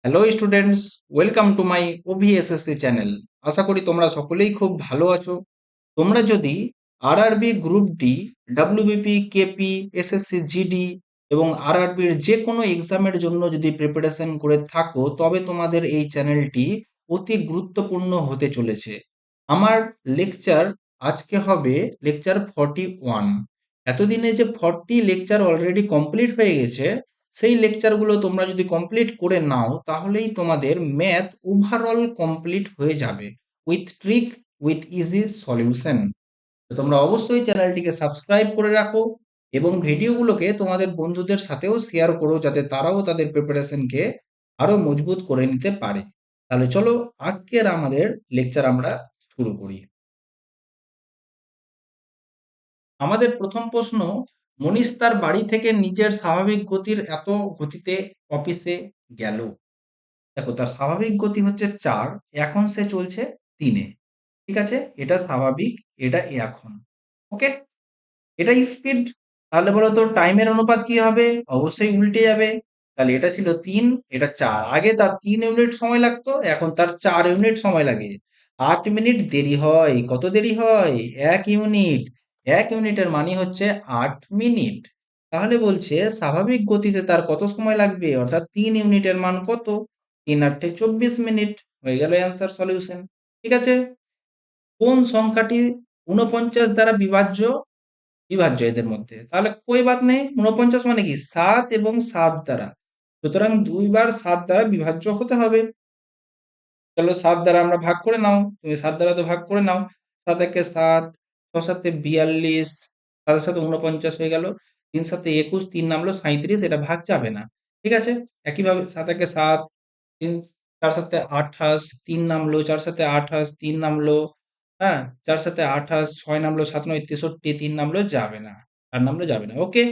Hello students, welcome to my OVSSC channel. আশা করি তোমরা সকলেই খুব ভালো আছো। তোমরা যদি RRB group D, WBP, KP, SSC GD এবং আরআরবির যে কোনো এক্সামের জন্য যদি প্রিপারেশন করে থাকো, তবে তোমাদের এই চ্যানেলটি অতি গুরুত্বপূর্ণ হতে চলেছে। আমার লেকচার আজকে হবে লেকচার 41। এতদিনে যে 40 লেকচার অলরেডি কমপ্লিট হয়ে গেছে, সেই লেকচারগুলো তোমরা যদি কমপ্লিট করে নাও, তাহলেই তোমাদের ম্যাথ ওভারঅল কমপ্লিট হয়ে যাবে with trick, with easy solution. তো তোমরা অবশ্যই চ্যানেলটিকে সাবস্ক্রাইব করে রাখো এবং ভিডিওগুলোকে তোমাদের বন্ধুদের সাথেও শেয়ার করো, যাতে তারাও তাদের প্রিপারেশনকে আরো মজবুত করে নিতে পারে। তাহলে চলো আজকের আমাদের লেকচার আমরা শুরু করি। আমাদের প্রথম প্রশ্ন, মনীষ তার বাড়ি থেকে নিজের স্বাভাবিক গতির এত গতিতে অফিসে গেল। দেখো, তার স্বাভাবিক গতি হচ্ছে 4, এখন সে চলছে 3-এ। ঠিক আছে, এটা স্বাভাবিক, এটা এখন। ওকে, এটাই স্পিড। তাহলে বলো তো টাইমের অনুপাত কি হবে? অবশ্যই উল্টে যাবে। তাহলে এটা ছিল 3, এটা 4। আগে তার 3 ইউনিট সময় লাগতো, এখন তার 4 ইউনিট সময় লাগে। 8 মিনিট দেরি হয়। কত দেরি হয়? 1 ইউনিট। 1 ইউনিটের মানে হচ্ছে 8 মিনিট। তাহলে বলছে স্বাভাবিক গতিতে তার কত সময় লাগবে, অর্থাৎ 3 ইউনিটের মান কত? 3 8 24 মিনিট। হয়ে গেল অ্যান্সার সলিউশন। ঠিক আছে, কোন সংখ্যাটি 49 দ্বারা বিভাজ্য বিভাজ্য এদের মধ্যে? তাহলে কই বাত নেই, 49 মানে কি 7 এবং 7 দ্বারা, সুতরাং 2 বার 7 দ্বারা বিভাজ্য হতে হবে। চলো 7 দ্বারা আমরা ভাগ করে নাও, তুমি 7 দ্বারা তো ভাগ করে নাও। 7 একে 7, 6 7 42, 7 7 49 হয়ে গেল। 3 7 21, 3 নামলো 37, এটা ভাগ যাবে না। ঠিক আছে, একইভাবে 7 একে 7, 3 4 7 28, 3 নামলো, 4 7 28, 3 নামলো, হ্যাঁ, 4 7 28, 6 নামলো, 7 9 63, 3 নামলো, যাবে না। 8 নামলো, যাবে না। ওকে,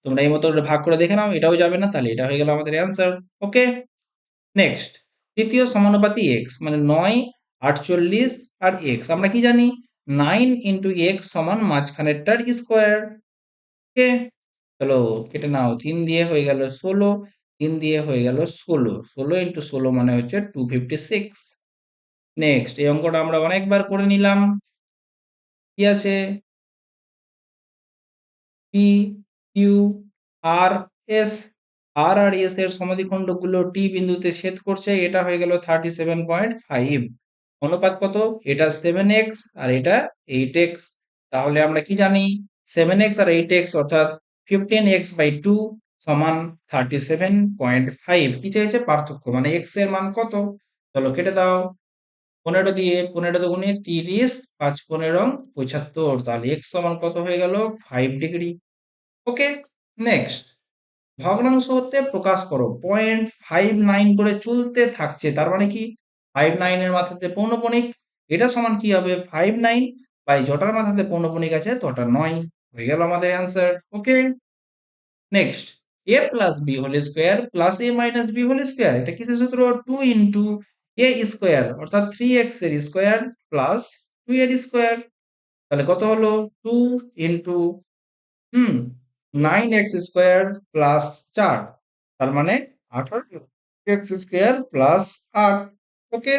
তোমরা এই মতো করে ভাগ করে দেখে নাও, এটাও যাবে না। তাহলে এটা হয়ে গেল আমাদের অ্যান্সার। ওকে, নেক্সট, তৃতীয় সমানুপাতি এক্স মানে 9, 48 আর এক্স। আমরা কি জানি? 9 ইন্টু এক্স সমান মাঝখানেরটার স্কোয়ার। ওকে, চলো কেটে নাও। 3 দিয়ে হয়ে গেল 16, 3 দিয়ে হয়ে গেল 16, 16 ইন্টু 16 মানে হচ্ছে 256। নেক্সট, এই অঙ্কটা আমরা অনেকবার করে নিলাম। কি আছে? পি, কিউ, আর, এস। আর আর এস এর সমাধিখণ্ডগুলো টি বিন্দুতে ছেদ করছে। এটা হয়ে গেল 37.5। অনুপাত কত? এটা 7x আর এটা 8x। তাহলে আমরা কি জানি? 7x আর 8x অর্থাৎ 15x/2 সমান 37.5। কি চাইছে? পার্থক্য, মানে x এর মান কত। চলো কেটে দাও। 15 দিয়ে 15 দুগুণে 30, 5 15 75। তাহলে x সমান কত হয়ে গেল? 5 ডিগ্রি। ওকে, নেক্সট, ভগ্নাংশ হতে প্রকাশ করো। 0.59 করে চলতে থাকছে, তার মানে কি 59 এর মাথাতে পৌনঃপুনিক। এটা সমান কি হবে? 59 বাই যটার মাথাতে পৌনঃপুনিক আছে তটা 9। হয়ে গেল আমাদের answer. Okay, next, a plus B whole square plus a minus B whole square, এটা কিসের সূত্র? 2 ইন্টু a স্কোয়ার অর্থাৎ 3x এর স্কোয়ার প্লাস 2 এর স্কোয়ার। তাহলে কত হলো? 2 ইন্টু হুম 9x স্কোয়ার প্লাস 4, তার মানে 18x স্কোয়ার প্লাস 8। ওকে,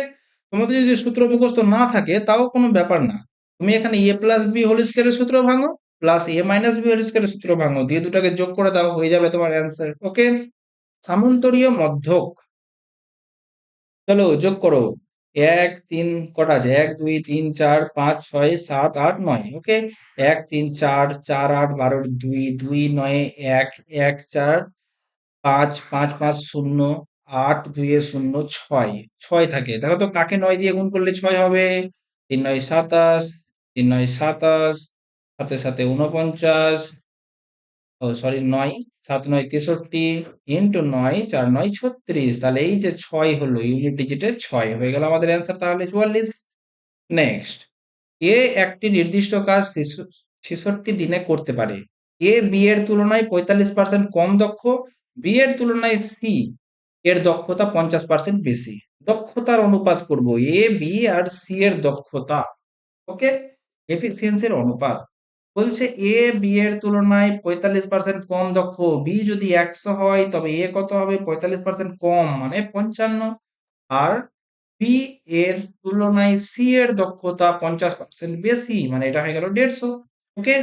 তোমাদের যদি সূত্র মুখস্থ না থাকে তাও কোনো ব্যাপার না, তুমি এখানে এ প্লাস বি হোল স্কোয়ারের সূত্র ভাঙো, প্লাস এ মাইনাস বি হোল স্কোয়ারের সূত্র ভাঙো, দিয়ে দুটাকে যোগ করে দাও, হয়ে যাবে তোমার অ্যান্সার। ওকে, সামান্তরীয় মধ্যক, চলো যোগ করো। 1 3 কটা আছে? 1 2 3 4 5 6 7 8 9। ওকে, 1 3 4 4 8 12 2 2 9 1 1 4 5 5 5 0 8 2 এ 0 6 6 থাকে। দেখো তো কাকে 9 দিয়ে গুণ করলে 6 হবে? 3 9 27, 3 9 27, 7 7 49, ও সরি 9, 7 9 63 ইন্টু 9 4 9 36। তাহলে এই যে 6 হলো ইউনিট ডিজিটে 6, হয়ে গেল আমাদের অ্যান্সার তাহলে 44। নেক্সট, এ একটি নির্দিষ্ট কাজ 66 দিনে করতে পারে। এ বি এর তুলনায় 45% কম দক্ষ, বি এর তুলনায় সি এর দক্ষতা 50% বেশি। দক্ষতার অনুপাত করব এ বি আর সি এর দক্ষতা। ওকে, এফিসিয়েন্সির অনুপাত। বলছে এ বি এর তুলনায় 45% কম দক্ষ। বি যদি 100 হয় তবে এ কত হবে? 45% কম মানে 55। আর বি এর তুলনায় সি এর দক্ষতা 50% বেশি মানে এটা হয়ে গেল 150। ওকে,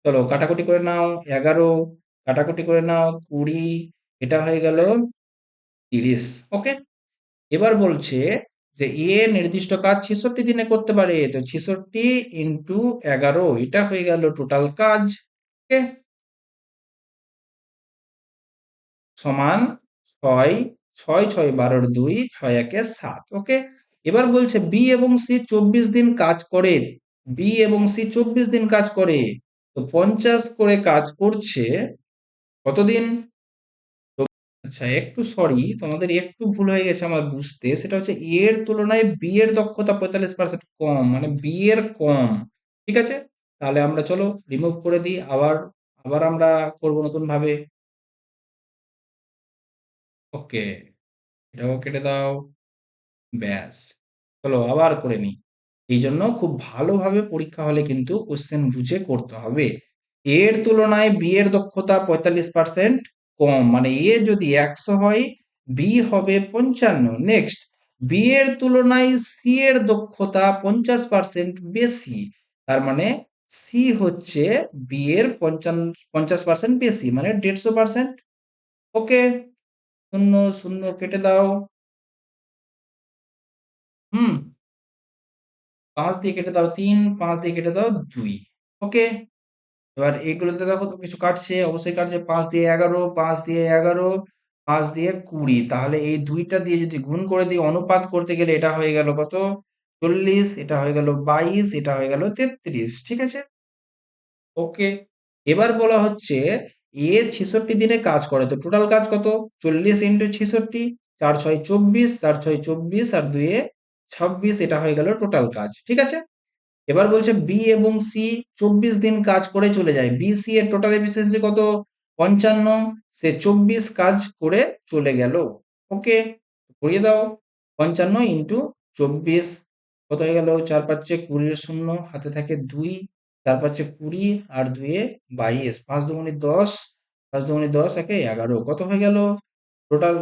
চলো কাটাকুটি করে নাও। 11 কাটাকুটি করে নাও 20, এটা হয়ে গেল 30। ওকে, এবার বলছে যে এ নির্দিষ্ট কাজ 66 দিনে করতে পারে, তো 66 ইন্টু 11 এটা হয়ে গেল টোটাল কাজ। ওকে, সমান 6, 6 6 12 2, 6 1 7। ওকে, এবার বলছে বি এবং সি 24 দিন কাজ করে। বি এবং সি 24 দিন কাজ করে, তো 50 করে কাজ করছে কতদিন? আচ্ছা, একটু সরি, তোমাদের একটু ভুল হয়ে গেছে আমার বুঝতে। সেটা হচ্ছে এ এর তুলনায় বি এর দক্ষতা 45% কম মানে বি এর কম। ঠিক আছে, তাহলে আমরা চলো রিমুভ করে দিই। আবার আবার আমরা করব নতুন ভাবে। ওকে, এটাও কেটে দাও। ব্যাস, চলো আবার করে নিই। এই জন্য খুব ভালোভাবে পরীক্ষা হলে কিন্তু কোশ্চেন বুঝে করতে হবে। এর তুলনায় বি এর দক্ষতা 45% কম মানে এ যদি 100 হয় বি হবে 55। নেক্সট, বি এর তুলনায় সি এর দক্ষতা 50% বেশি, তার মানে সি হচ্ছে বি এর 50% বেশি মানে 150%। ওকে, শূন্য শূন্য কেটে দাও। হুম, 5 দিয়ে কেটে দাও 3, 5 দিয়ে কেটে দাও 2। ওকে, এবার এইগুলোতে দেখো তো কিছু কাটছে, অবশ্যই কাটছে। 5 দিয়ে 11, 5 দিয়ে 11, 5 দিয়ে 20, তাহলে এই দুইটা দিয়ে যদি গুণ করে দিই অনুপাত করতে গেলে এটা হয়ে গেল কত? 40, এটা হয়ে গেল 22, এটা হয়ে গেল 33। ঠিক আছে, ওকে, এবার বলা হচ্ছে এ 66 দিনে কাজ করে, তো টোটাল কাজ কত? 40 ইন্টু 66, 4 6 24, 4 6 24 আর 2 এ 26, এটা হয়ে গেল টোটাল কাজ। ঠিক আছে, এবার বলছে বি এবং সি 24 দিন কাজ করে চলে যায়। বি সি এর টোটাল এফিসিয়েন্সি কত? 55, সে 24 কাজ করে চলে গেল। ওকে, করিয়ে দাও। 55 ইন্টু 24 কত হয়ে গেল? 4 5 20 এর শূন্য, হাতে থাকে 2, 4 5 20 আর 2 এ 22, 5 দুগুণে 10, 5 দুগুণে 10 একে 11, কত হয়ে গেল? টোটাল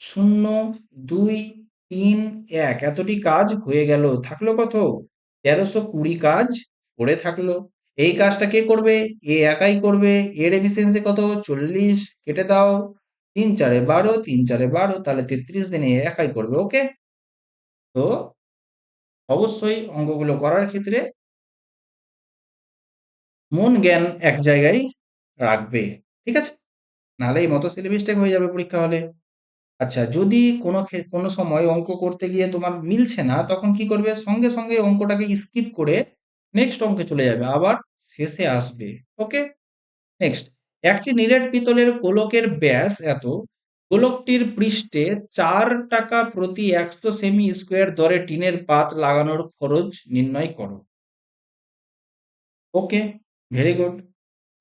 0 2 3 1, এতটি কাজ হয়ে গেল। থাকলো কত? 1320 কাজ পড়ে থাকলো। এই কাজটা কে করবে? এ একাই করবে। এর এফিসিয়েন্সি কত? 40, কেটে দাও। 3 4 12, 3 4 12, তাহলে 33 দিনে এ একাই করবে। ওকে, তো অবশ্যই অঙ্কগুলো করার ক্ষেত্রে মন জ্ঞান এক জায়গায় রাখবে। ঠিক আছে, নাহলে এই মতো সিলি মিস্টেক হয়ে যাবে পরীক্ষা হলে। আচ্ছা, যদি কোনো সময় অঙ্ক করতে গিয়ে তোমার মিলছে না, তখন কি করবে? সঙ্গে সঙ্গে অঙ্কটাকে স্কিপ করে নেক্সট অঙ্কে চলে যাবে, আবার শেষে আসবে। ওকে, নেক্সট, একটি নিরেট পিতলের গোলকের ব্যাস এত, গোলকটির পৃষ্ঠে 4 টাকা প্রতি 100 সেমি স্কোয়ার দরে টিনের পাত লাগানোর খরচ নির্ণয় করো। ওকে, ভেরি গুড।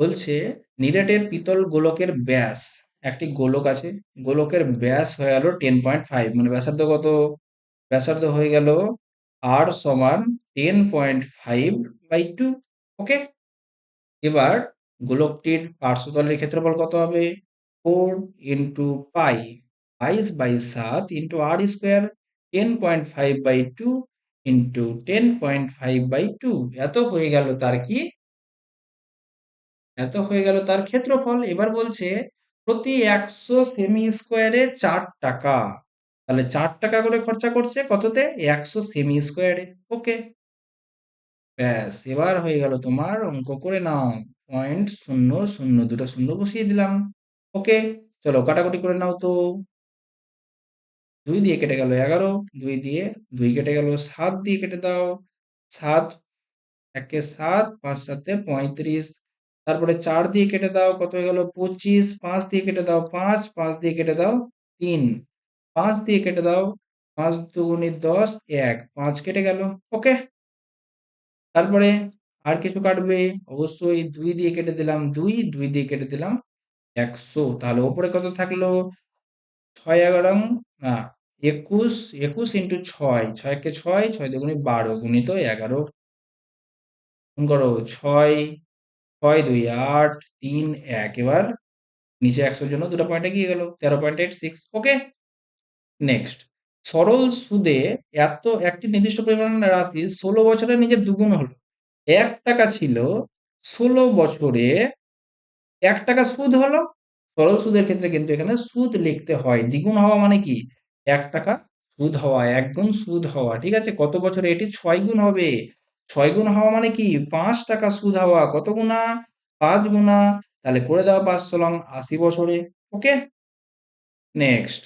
বলছে নিরেটের পিতল গোলকের ব্যাস, একটি গোলক আছে, গোলকের ব্যাস হয়ে গেল 10.5 মানে ব্যাসার্ধ কত? ব্যাসার্ধ হয়ে গেল আর সমান 10.5/2। ওকে, এবার গোলকটির পার্শ্বতলের ক্ষেত্রফল কত হবে? 4 ইন্টু পাই, 22/7 ইন্টু আর স্কোয়ার, 10.5/2 ইন্টু 10.5/2, এত হয়ে গেল তার কি? এত হয়ে গেল তার ক্ষেত্রফল। এবার বলছে প্রতি 100 সেমি স্কোয়ারে 4 টাকা, তাহলে 4 টাকা করে খরচা করছে কততে? 100 সেমি স্কোয়ারে। ওকে, ব্যাস, এবার হয়ে গেল তোমার। অঙ্ক করে নাও। 0.00, দুটো শূন্য বসিয়ে দিলাম। ওকে, চলো কাটাকুটি করে নাও তো। 2 দিয়ে কেটে গেল 11, 2 দিয়ে 2 কেটে গেল, 7 দিয়ে কেটে দাও। 7 একে 7, 5 7 35, তারপরে 4 দিয়ে কেটে দাও, কত হয়ে গেল? 25, 5 দিয়ে কেটে দাও 5, 5 দিয়ে কেটে দাও 3, 5 দিয়ে কেটে দাও, 5 দুগুণে 10, 1, 5 কেটে গেল। ওকে, তারপরে আর কিছু কাটবে? অবশ্যই 2 দিয়ে কেটে দিলাম 2, 2 দিয়ে কেটে দিলাম 100, তাহলে ওপরে কত থাকলো? 6 11 না 21, 21 ইন্টু 6, 6 কে 6, 6 দুগুণে 12 গুণিত 11, গুণ করো 6 6 2 8 3 1 এবার নিচে 100 এর জন্য দুটো পয়েন্ট এগিয়ে গেল 13.86 ওকে নেক্সট সরল সুদে একটি নির্দিষ্ট পরিমাণ রাশি 16 বছরে নিজের দ্বিগুণ হলো 1 টাকা ছিল 16 বছরে 1 টাকা সুদ হলো সরল সুদের ক্ষেত্রে কিন্তু এখানে সুদ লিখতে হয় দ্বিগুণ হওয়া মানে কি 1 টাকা সুদ হওয়া 1 গুণ সুদ হওয়া ঠিক আছে কত বছরে এটি 6 গুণ হবে 6 গুণ হওয়া মানে কি 5 টাকা সুদ হওয়া কত গুণা 5 গুণা তাহলে করে দাও 5 লং 80 বছরে ওকে নেক্সট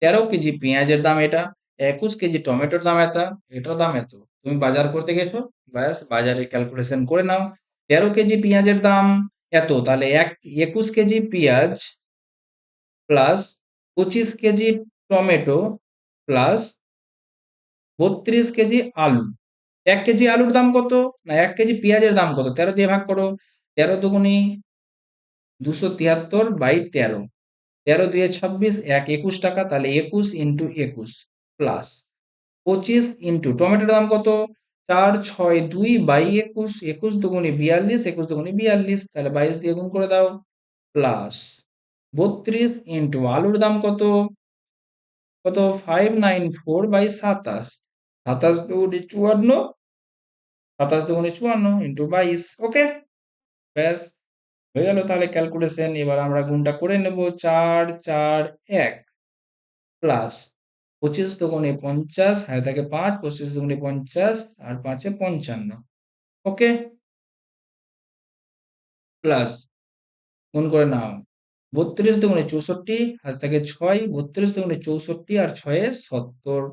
13 কেজি পেঁয়াজের দাম এটা 21 কেজি টমেটোর দাম এটা এটার দাম এত তুমি বাজার করতে গেছো ব্যাস বাজারে ক্যালকুলেশন করে নাও 13 কেজি পেঁয়াজের দাম এত তাহলে 21 কেজি পেঁয়াজ plus 25 KG tomato plus 32 KG আলু 1 কেজি আলুর দাম কত না 1 কেজি পেঁয়াজের দাম কত 13 দিয়ে ভাগ করো 13 দুগুনি 273 বাই 13 13 দুয়ে 26 1 21 টাকা তাহলে 21 ইন্টু 21 প্লাস 25 ইন্টু টমেটোর দাম কত 4 6 2 বাই 21 21 দুগুনি 42 21 দুগুনি 42 তাহলে 22 দিয়ে গুণ করে দাও প্লাস 32 ইন্টু আলুর দাম কত কত 594 বাই 27 27 দুগুনি 54 27 দুগুনি 54 ইন্টু 22 ওকে ব্যাস হয়ে গেল তাহলে ক্যালকুলেশন এবার আমরা গুণটা করে নেব 4 4 1 প্লাস 25 দুগুণে 50 হাতে থাকে 5 25 দুগুণে 50 আর 5 এ 55 ওকে প্লাস গুণ করে নাও 32 দুগুণে 64 হাতে থাকে 6 32 দুগুণে 64 আর 6 এ 70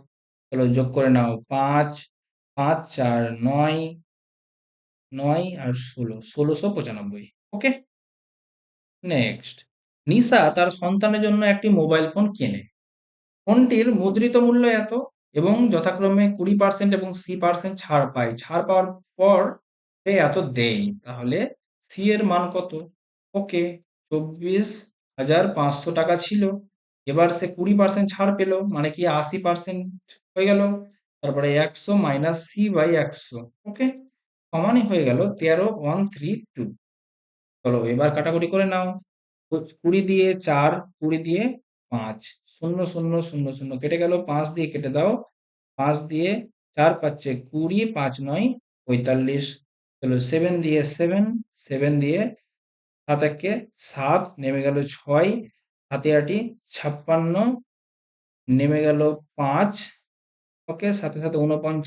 চলো যোগ করে নাও 5 5 4 9 9 আর 16 1695 ওকে নেক্সট নিশা তার সন্তানের জন্য একটি মোবাইল ফোন কেনে ফোনটির মুদ্রিত মূল্য এত এবং যথাক্রমে 20% এবং সি% ছাড় পায় ছাড় পাওয়ার পর সে এত দেয় তাহলে সি এর মান কত ওকে 24,500 টাকা ছিল এবার সে 20% ছাড় পেল মানে কি 80% হয়ে গেল তারপরে 100 মাইনাস সি বাই 100 ওকে সমানই হয়ে গেল 13,132 চলো এবার কাটাকুটি করে নাও 20 দিয়ে 4 20 দিয়ে 5 শূন্য শূন্য শূন্য শূন্য কেটে গেল 5 দিয়ে কেটে দাও 5 দিয়ে 4 পাচ্ছে 20 5 9 45 চলো 7 দিয়ে 7 7 দিয়ে 7 একে 7 নেমে গেল 6 হাতে আটি 56 নেমে গেল 5 ওকে সাথে সাথে 49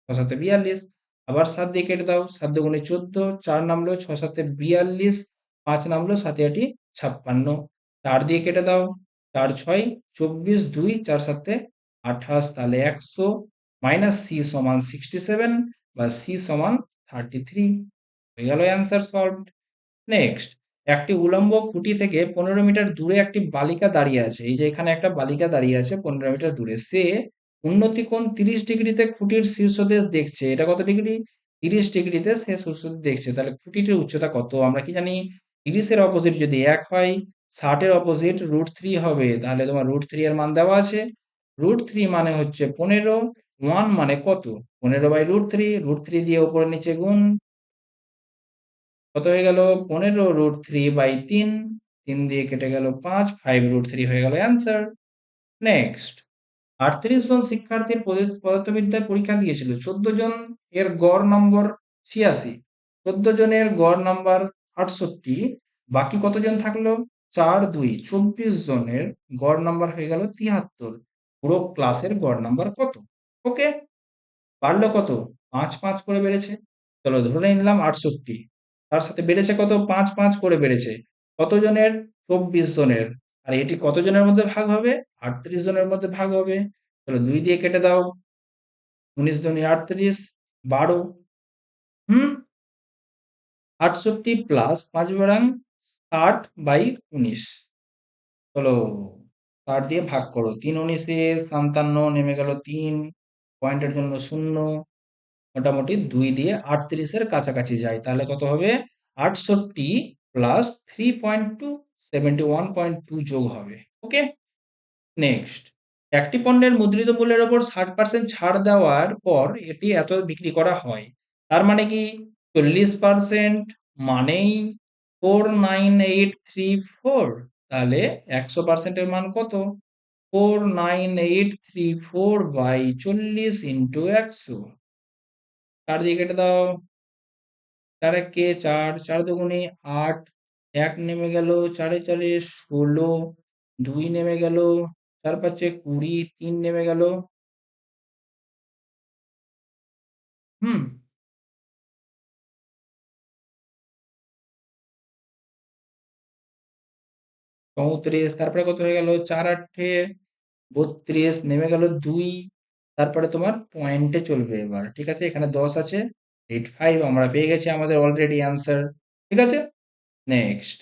6 সাথে 42 আবার 7 দিয়ে কেটে দাও 7 দুগুণে 14 4 নামলো 6 সাথে 42 5 নামলো 7 আটি 56 4 দিয়ে কেটে দাও 4 6 24 2 4 সাথে 28 তাহলে 100 মাইনাস সি সমান 67 বা সি সমান 33 হয়ে গেল অ্যান্সার সলভড নেক্সট একটি উলম্ব খুঁটি থেকে 15 মিটার দূরে একটি বালিকা দাঁড়িয়ে আছে এই যে এখানে একটা বালিকা দাঁড়িয়ে আছে 15 মিটার দূরে সে উন্নতি কোণ 30 ডিগ্রিতে খুঁটির শীর্ষদেশ দেখছে এটা কত ডিগ্রি 30 ডিগ্রিতে সে শীর্ষদেশ দেখছে তাহলে খুঁটিটির উচ্চতা কত আমরা কি জানি 30 এর অপোজিট যদি 1 হয় 60 এর অপোজিট √3 হবে তাহলে তোমার √3 এর মান দেওয়া আছে √3 মানে হচ্ছে 15 1 মানে কত 15 বাই √3 √3 দিয়ে উপরে নিচে গুণ কত হয়ে গেল 15 √3 বাই 3 3 দিয়ে কেটে গেল 5 5 √3 হয়ে গেল অ্যান্সার নেক্সট 38 জন শিক্ষার্থীর পদার্থবিদ্যায় পরীক্ষা দিয়েছিল 14 জন এর গড় নম্বর 86 14 জনের গড় নাম্বার 68 বাকি কতজন থাকলো 4 2 24 জনের গড় নাম্বার হয়ে গেল 73 পুরো ক্লাসের গড় নাম্বার কত ওকে বাড়লো কত 5 5 করে বেড়েছে চলো ধরে নিলাম 68 তার সাথে বেড়েছে কত 5 5 করে বেড়েছে কত জনের 24 জনের আর এটি কত জনের মধ্যে ভাগ হবে 38 জনের মধ্যে ভাগ হবে চলো 2 দিয়ে কেটে দাও 19 দুনি 38 12 হুম 68 প্লাস 5 বারাং 60 বাই 19 চলো 60 দিয়ে ভাগ করো 3 19 57 নেমে গেল 3 পয়েন্টের জন্য 0 মোটামুটি 2 দিয়ে 38 এর কাছাকাছি যায় তাহলে কত হবে 68 প্লাস 3.2 71.2 যোগ হবে ওকে নেক্সট একটি পণ্যের মুদ্রিত মূল্যের উপর 60% ছাড় দেওয়ার পর এটি এত বিক্রি করা হয় তার মানে কি 40% মানেই 49834, তাহলে 100% এর মান কত? 49834 বাই 40 ইন্টু 100। 4 দিয়ে কেটে দাও, 4 একে 4, 4 দুগুণে 8, 1 নেমে গেল, 4 4 16, 2 নেমে গেল, 4 5 20, 3 নেমে গেল। হুম, 34, তারপরে কত হয়ে গেল? 4 8 32, নেমে গেল 2, তারপরে তোমার পয়েন্টে চলবে এবার, ঠিক আছে? এখানে 10 আছে, 85 আমরা পেয়ে গেছি আমাদের অলরেডি অ্যান্সার, ঠিক আছে? নেক্সট,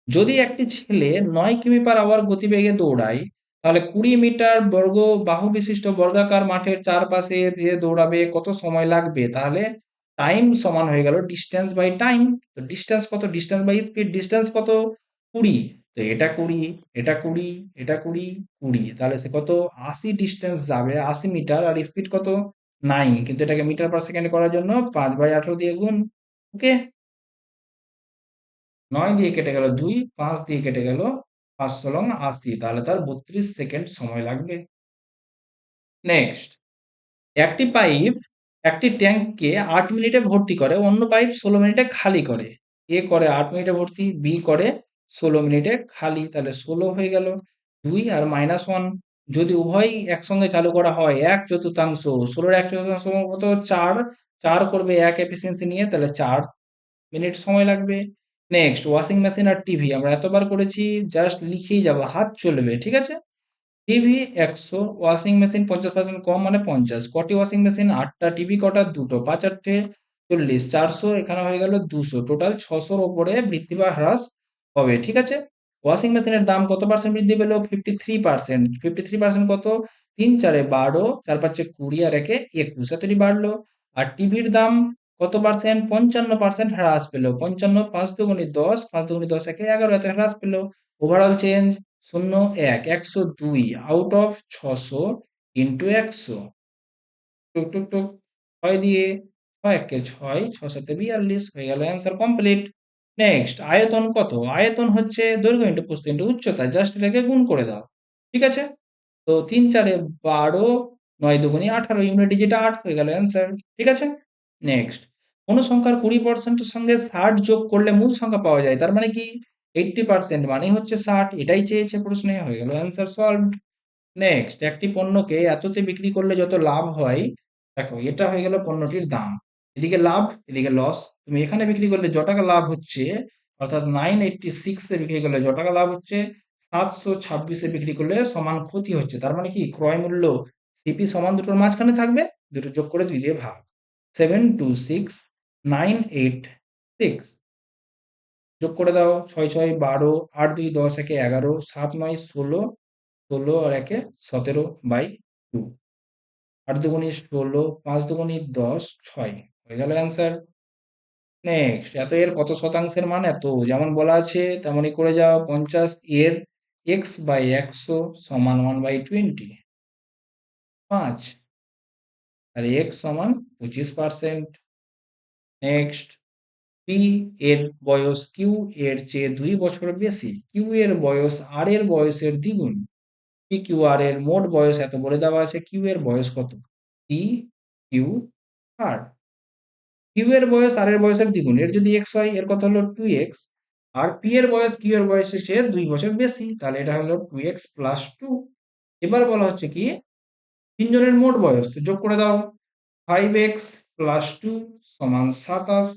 যদি একটি ছেলে 9 কিমি/আওয়ার গতিবেগে দৌড়ায়, তাহলে 20 মিটার বর্গ বাহু বিশিষ্ট বর্গাকার মাঠের চারপাশে যে দৌড়াবে কত সময় লাগবে? তাহলে টাইম সমান হয়ে গেল ডিস্টেন্স বাই টাইম। তো ডিস্টেন্স কত? ডিস্টেন্স বাই স্পিড, ডিস্টেন্স কত? 20। তো এটা 20, এটা 20, এটা 20, 20, তাহলে সে কত? 80 ডিস্টেন্স যাবে, 80 মিটার, আর স্পিড কত? 9, কিন্তু এটাকে মিটার পার সেকেন্ড করার জন্য 5/18 দিয়ে গুণ। ওকে, 9 দিয়ে কেটে গেল 2, 5 দিয়ে কেটে গেল 5 × 80, তাহলে তার 32 সেকেন্ড সময় লাগবে। নেক্সট, একটি পাইপ একটি ট্যাঙ্ককে 8 মিনিটে ভর্তি করে, অন্য পাইপ 16 মিনিটে খালি করে। এ করে 8 মিনিটে ভর্তি, বি করে 16 মিনিটে খালি, তাহলে 16 হয়ে গেল, 2 আর -1। যদি উভয়ই একসঙ্গে চালু করা হয় 1/4, 16 এর 1/4 কত? 4, 4 করবে 1 এফিসিয়েন্সি নিয়ে, তাহলে 4 মিনিট সময় লাগবে। নেক্সট, ওয়াশিং মেশিন আর টিভি আমরা এতবার করেছি, জাস্ট লিখেই যাব, হাত চলবে, ঠিক আছে? টিভি 100, ওয়াশিং মেশিন 50% কম মানে 50। কটি ওয়াশিং মেশিন? 8টা। টিভি কটা? 2টো। 5 8 40, 400, এখানে হয়ে গেল 200, টোটাল 600-র ওপরে বৃদ্ধি বা হ্রাস হবে, ঠিক আছে? ওয়াশিং মেশিনের দাম কত পার্সেন্ট বৃদ্ধি পেল? 53%। 53% কত? 3 4 12, 4 5 20, আর 1 21, এতটি বাড়লো। আর টিভির দাম কত পার্সেন্ট? 55% হ্রাস পেল। 55, 5 দুগুণে 10, 5 দুগুণে 10, 1 11, এত হ্রাস পেল। Overall change 0 1, 102 out of 600 into 100, টুক টুক টুক, 6 দিয়ে, 6 একে 6, 6 7 42, হয়ে গেল অ্যান্সার কমপ্লিট। নেক্সট, আয়তন কত? আয়তন হচ্ছে দৈর্ঘ্য ইন্টু প্রস্থ ইন্টু উচ্চতা, জাস্ট এটাকে গুণ করে দাও, ঠিক আছে? তো 3 4 12, 9 দুগুণে 18, ইউনিট ডিজিট 8, হয়ে গেল অ্যান্সার, ঠিক আছে? নেক্সট, কোন সংখ্যার 20% এর সঙ্গে 60 যোগ করলে মূল সংখ্যা পাওয়া যায়, তার মানে কি? 80% মানেই হচ্ছে 60, এটাই চেয়েছে প্রশ্নে, হয়ে গেল অ্যান্সার সলভড। নেক্সট, একটি পণ্যকে এততে বিক্রি করলে যত লাভ হয়, দেখো এটা হয়ে গেল পণ্যটির দাম, এদিকে লাভ এদিকে লস। তুমি এখানে বিক্রি করলে য টাকা লাভ হচ্ছে, অর্থাৎ 986 এ বিক্রি করলে য টাকা লাভ হচ্ছে, 726 বিক্রি করলে সমান ক্ষতি হচ্ছে, তার মানে কি? ক্রয় মূল্য সিপি সমান দুটোর মাঝখানে থাকবে, দুটো যোগ করে 2 দিয়ে ভাগ। 726986, যোগ করে দাও, 6 6 12, 8 2 10, 1 11, 7 9 16, 16 আর 1 17/2, 8 দুগুণে 16, 5 দুগুণে 10, 6, হয়ে গেল অ্যান্সার। নেক্সট, এত এর কত শতাংশের মান? এত, যেমন বলা আছে তেমনই করে যাও। 50 এর x/100 সমান 1/20, 5, আর x সমান 25%। নেক্সট, পি এর বয়স কিউ এর চেয়ে 2 বছর বেশি, কিউ এর বয়স আর এর বয়সের দ্বিগুণ, পি কিউ আর এর মোট বয়স এত বলে দেওয়া আছে, কিউ এর বয়স কত? পি কিউ আর, কিউ এর বয়স আর এর বয়সের দ্বিগুণ, এর যদি এক্স হয় এর কত হলো 2x, আর পি এর বয়স কিউ এর বয়সের চেয়ে 2 বছর বেশি, তাহলে এটা হলো 2x প্লাস 2। এবার বলা হচ্ছে কি তিনজনের মোট বয়স, তো যোগ করে দাও, 5x প্লাস 2 সমান 27,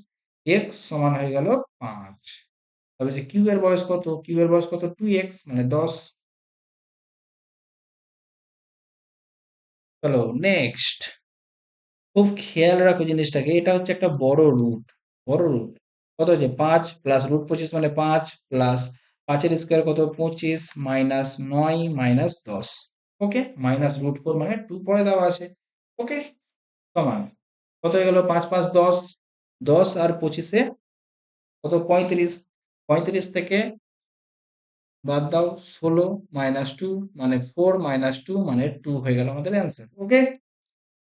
x সমান হয়ে গেল 5। তবে যে কিউ এর বয়স কত? কিউ এর বয়স কত? 2x মানে 10। চলো নেক্সট, খুব খেয়াল রাখো জিনিসটাকে, এটা হচ্ছে একটা বড় রুট, বড় রুট। কত হচ্ছে? 5 প্লাস রুট 25 মানে 5, প্লাস 5 এর স্কোয়ার কত? 25, মাইনাস 9 মাইনাস 10, ওকে, মাইনাস √4 মানে 2 পরে দেওয়া আছে, ওকে, সমান কত হয়ে গেল? 5 5 10, 10 আর 25-এ কত? 35, 35 থেকে বাদ দাও 16 মাইনাস 2 মানে 4 মাইনাস 2 মানে 2, হয়ে গেল আমাদের অ্যান্সার, ওকে।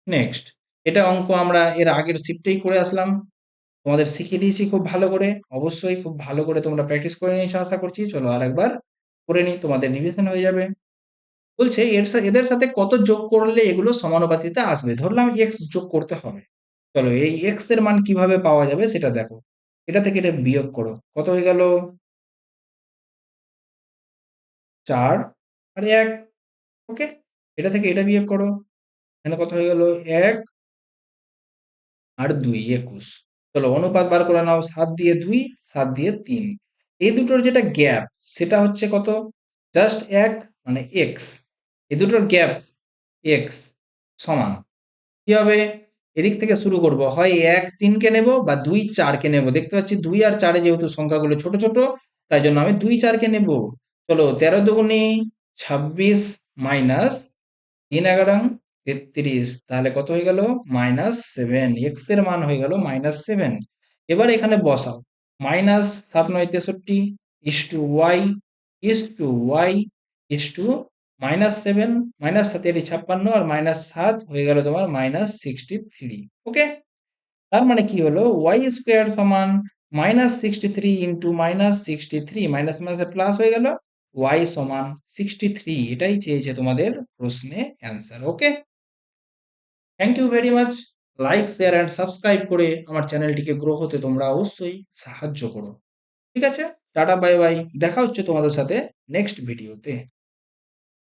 নেক্সট, এটা অঙ্ক আমরা এর আগের শিফটেই করে আসলাম, তোমাদের শিখিয়ে দিয়েছি খুব ভালো করে। অবশ্যই খুব ভালো করে তোমরা প্র্যাকটিস করে নিয়েছো আশা করছি। চলো আরেকবার করে নিই, তোমাদের রিভিশন হয়ে যাবে। বলছে এদের সাথে কত যোগ করলে এগুলো সমানুপাতিতে আসবে? ধরলাম x যোগ করতে হবে। চলো এই x এর মান কিভাবে পাওয়া যাবে সেটা দেখো। এটা থেকে এটা বিয়োগ করো। কত হয়ে গেল? 4 আর 1। ওকে? এটা থেকে এটা বিয়োগ করো। এখানে কত হয়ে গেল? 1 আর 2, 21। চলো অনুপাত বার করে নাও। 7 দিয়ে 2, 7 দিয়ে 3। এই দুটোর যেটা গ্যাপ সেটা হচ্ছে কত? জাস্ট 1 মানে x। এই দুটোর গ্যাপ x সমান কি হবে? এদিক থেকে শুরু করব, হয় 1 3 কে নেব বা 2 4 কে নেব। দেখতে পাচ্ছি 2 আর 4 এ যেহেতু সংখ্যাগুলো ছোট ছোট, তাই জন্য আমি 2 4 কে নেব। চলো 13 দুগুণে 26 মাইনাস 3 11 33, তাহলে কত হয়ে গেল? -7। এক্স এর মান হয়ে গেল -7। এবার এখানে বসাও। -7 9 63 is to Y is to Y is to -7 -7 এর 56 আর -7 হয়ে গেল তোমার -63। ওকে? তার মানে কি হলো? ওয়াই স্কোয়ার সমান -63 ইন্টু -63, মাইনাস মাইনাসে প্লাস হয়ে গেল, ওয়াই সমান 63। এটাই চেয়েছে তোমাদের প্রশ্নে answer. Okay, thank you very much. Like share and subscribe করে আমার চ্যানেলটিকে গ্রো হতে তোমরা অবশ্যই সাহায্য করো। ঠিক আছে? Tata bye bye. দেখা হচ্ছে তোমাদের সাথে নেক্সট ভিডিওতে।